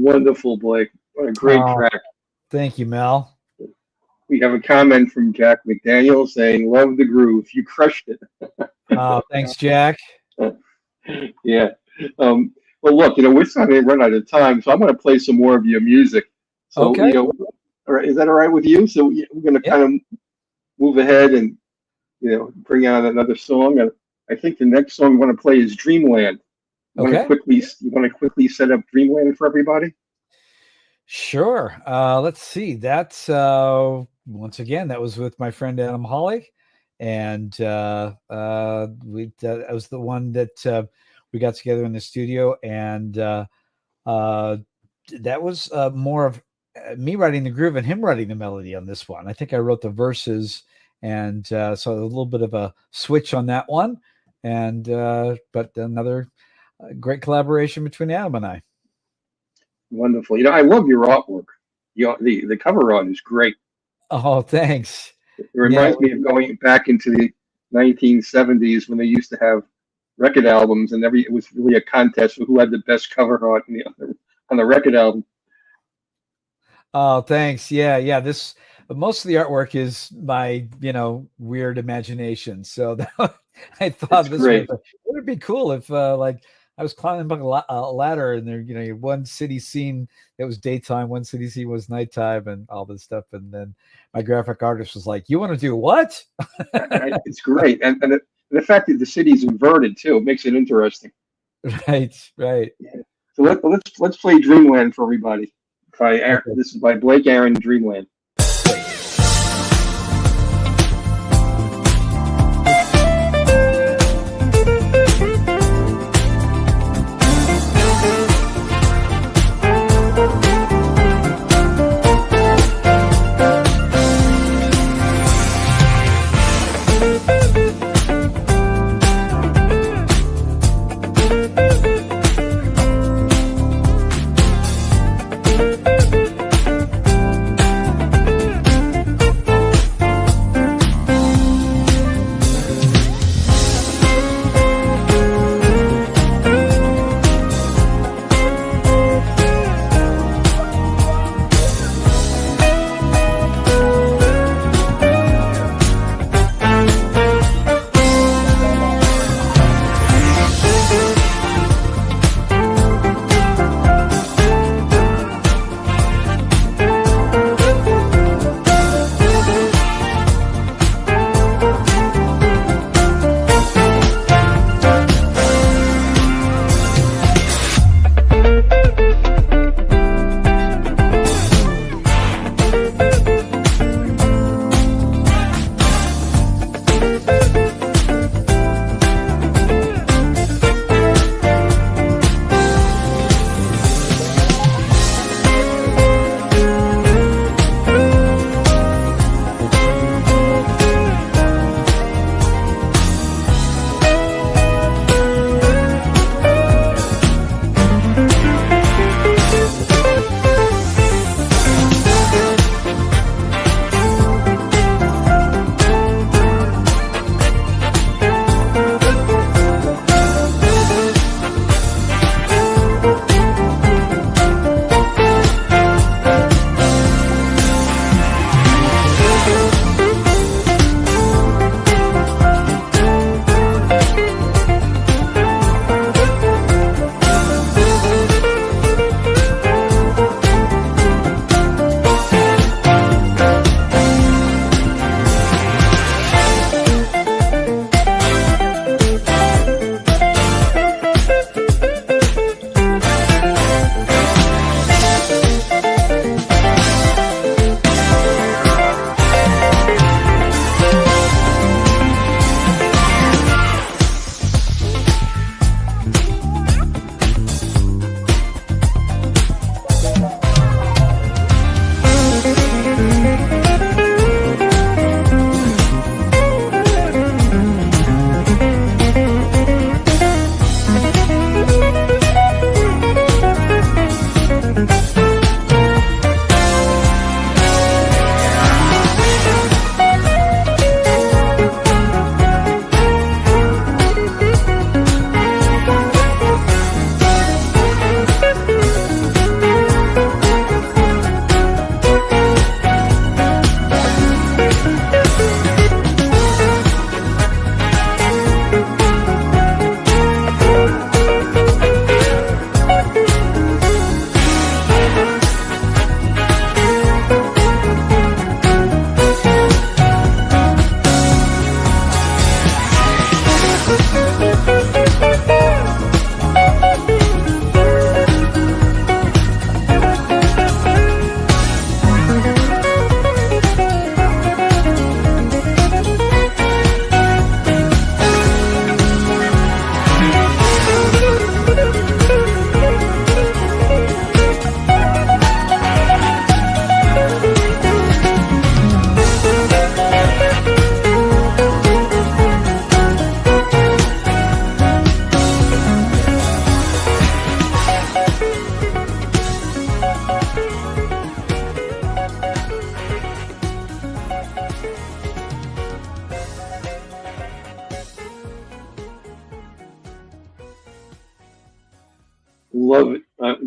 Wonderful, Blake. What a great Oh, track. thank you, Mel. We have a comment from Jack McDaniel saying, "Love the groove. You crushed it." Oh, thanks, Jack. Yeah. Well, look, we're starting to run out of time, so I'm going to play some more of your music. So, Okay. all right, is that all right with you? So we're going to kind of move ahead and, bring out another song. And I think the next song we want to play is Dreamland. You want to quickly set up Dreamland for everybody? Sure. Let's see. That's once again, that was with my friend Adam Hawley, and that was the one that we got together in the studio, and that was more of me writing the groove and him writing the melody on this one. I think I wrote the verses, and so a little bit of a switch on that one, and but another great collaboration between Adam and I. Wonderful. I love your artwork. The cover art is great. Oh, thanks. It reminds me of going back into the 1970s when they used to have record albums, and it was really a contest for who had the best cover art on the record album. Oh, thanks. Yeah. This most of the artwork is my weird imagination. So I thought it would be cool if I was climbing up a ladder, and there one city scene that was daytime, one city scene was nighttime, and all this stuff. And then my graphic artist was like, "You want to do what?" It's great, and the fact that the city's inverted too makes it interesting. Right. Yeah. So let's play Dreamland for everybody. This is by Blake Aaron, Dreamland.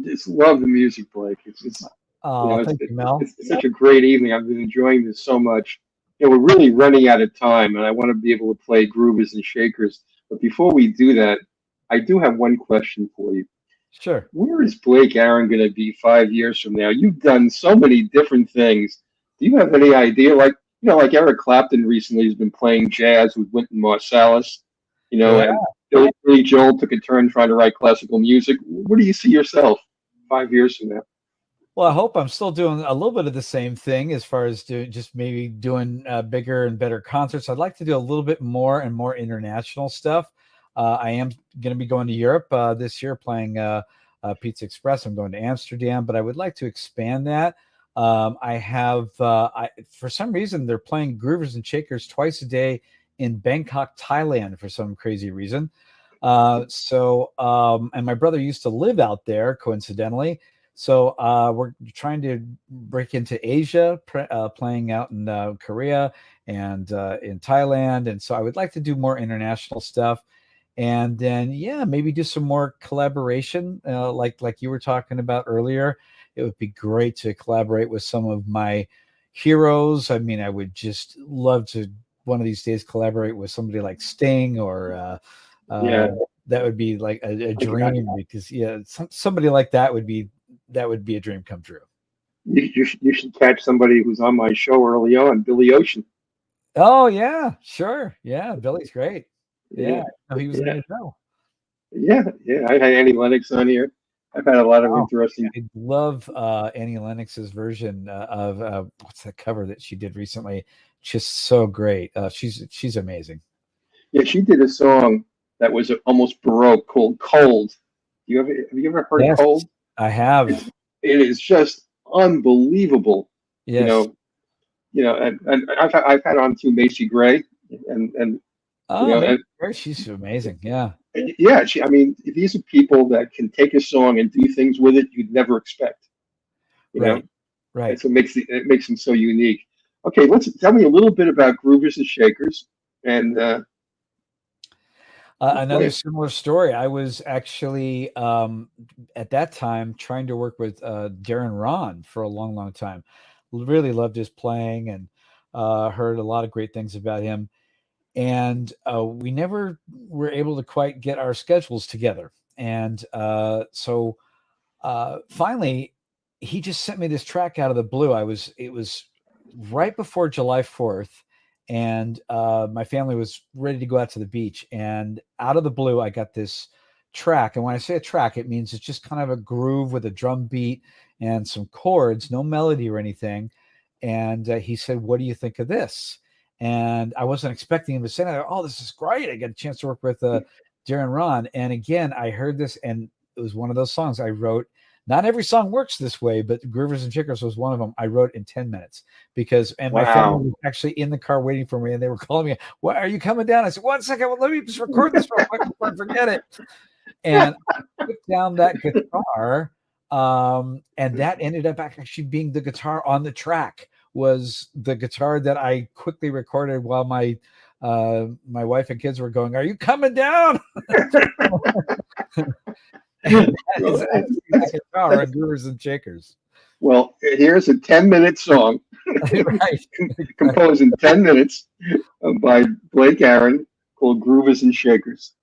just love the music, Blake. It's just, Thank you, Mel. it's such a great evening. I've been enjoying this so much. We're really running out of time, and I want to be able to play groovers and shakers. But before we do that, I do have one question for you. Sure. Where is Blake Aaron going to be 5 years from now? You've done so many different things. Do you have any idea? Like Eric Clapton recently has been playing jazz with Wynton Marsalis. And Billy Joel took a turn trying to write classical music. Where do you see yourself 5 years from now? Well, I hope I'm still doing a little bit of the same thing as far as maybe doing bigger and better concerts. I'd like to do a little bit more and more international stuff. I am going to be going to Europe this year playing Pizza Express. I'm going to Amsterdam, but I would like to expand that. For some reason, they're playing Groovers and Shakers twice a day in Bangkok, Thailand for some crazy reason. And my brother used to live out there, coincidentally. So we're trying to break into Asia, playing out in Korea and in Thailand. And so I would like to do more international stuff. And then, maybe do some more collaboration, like you were talking about earlier. It would be great to collaborate with some of my heroes. I mean, I would just love to one of these days collaborate with somebody like Sting or that would be like a dream, because somebody like that would be a dream come true. You should catch somebody who's on my show early on, Billy Ocean. Oh yeah, sure. Yeah, Billy's great. Yeah. He was in the show. Yeah. I had Annie Lennox on here. I've had a lot of interesting. I love Annie Lennox's version of what's that cover that she did recently? Just so great. She's amazing. Yeah, she did a song that was almost Baroque called "Cold." Have you ever heard "Cold"? I have. It is just unbelievable. Yes. And I've had on too Macy Gray and she's amazing. Yeah. These are people that can take a song and do things with it you'd never expect. Right. And so it makes them so unique. Okay, tell me a little bit about Groovers and Shakers and another similar story. I was actually at that time trying to work with Darren Rahn for a long, long time. Really loved his playing and heard a lot of great things about him. And we never were able to quite get our schedules together. And so finally, he just sent me this track out of the blue. It was right before July 4th, and my family was ready to go out to the beach. And out of the blue, I got this track. And when I say a track, it means it's just kind of a groove with a drum beat and some chords, no melody or anything. And he said, "What do you think of this?" And I wasn't expecting him to say that. "Oh, this is great. I get a chance to work with Darren Rahn." And again, I heard this, and it was one of those songs I wrote. Not every song works this way, but Groovers and Shakers was one of them. I wrote in 10 minutes my family was actually in the car waiting for me, and they were calling me, "What, are you coming down?" I said, "1 second, let me just record this real quick before I forget it." And I put down that guitar, and that ended up actually being the guitar on the track. Was the guitar that I quickly recorded while my wife and kids were going, "Are you coming down?" That guitar on Groovers and Shakers. Well, here's a 10-minute song composed in 10 minutes by Blake Aaron called "Groovers and Shakers."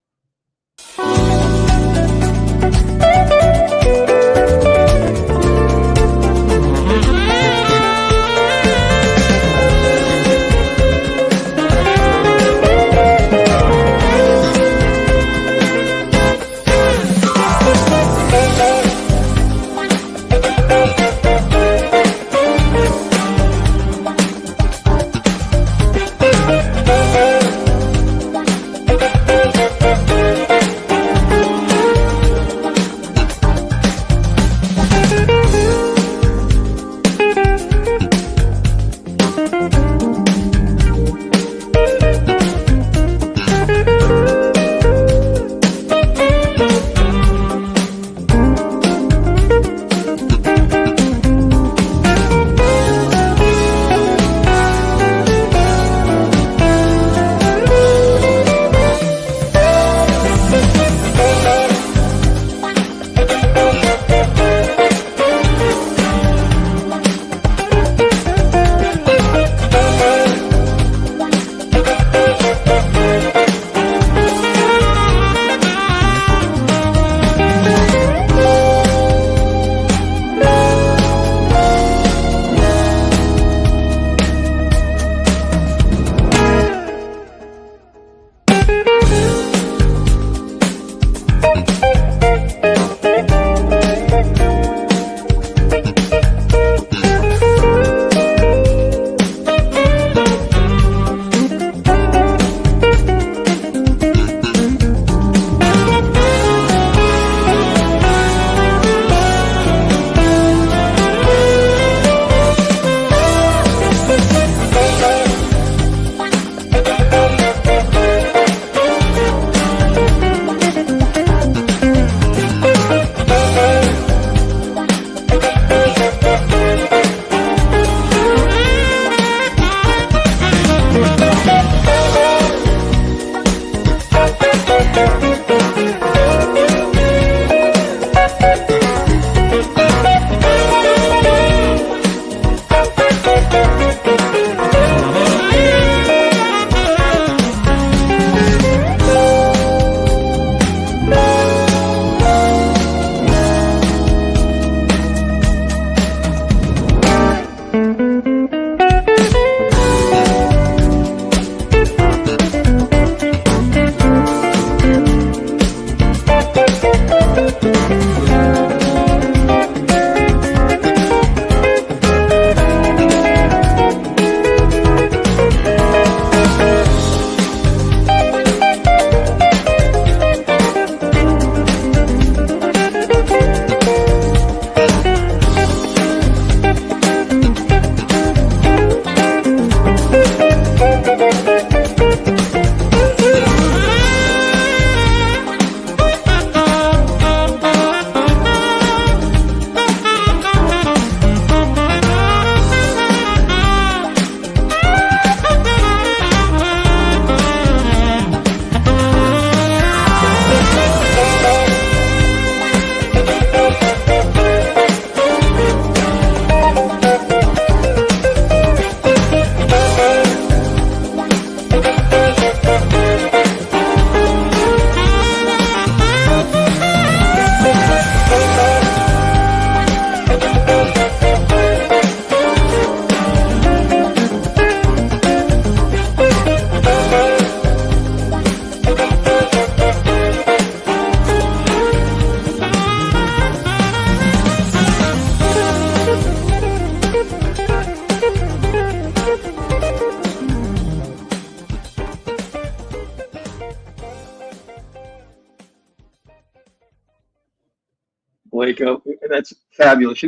you go. That's fabulous.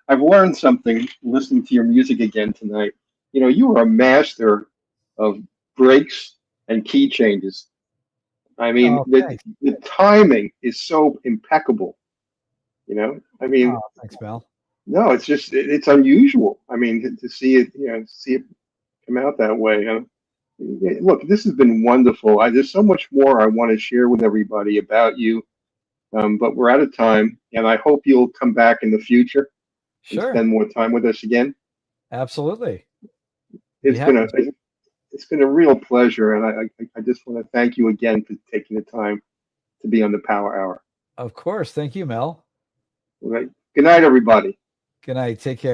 I've learned something listening to your music again tonight. You are a master of breaks and key changes. I mean, Oh, the, thanks. the timing is so impeccable. I mean, Oh, thanks, Mel. no, it's unusual. I mean, to see it come out that way. Look, this has been wonderful. There's so much more I want to share with everybody about you, but we're out of time, and I hope you'll come back in the future and Sure. spend more time with us again. Absolutely. It's been a real pleasure, and I just want to thank you again for taking the time to be on the Power Hour. Of course. Thank you, Mel. All right. Good night, everybody. Good night. Take care.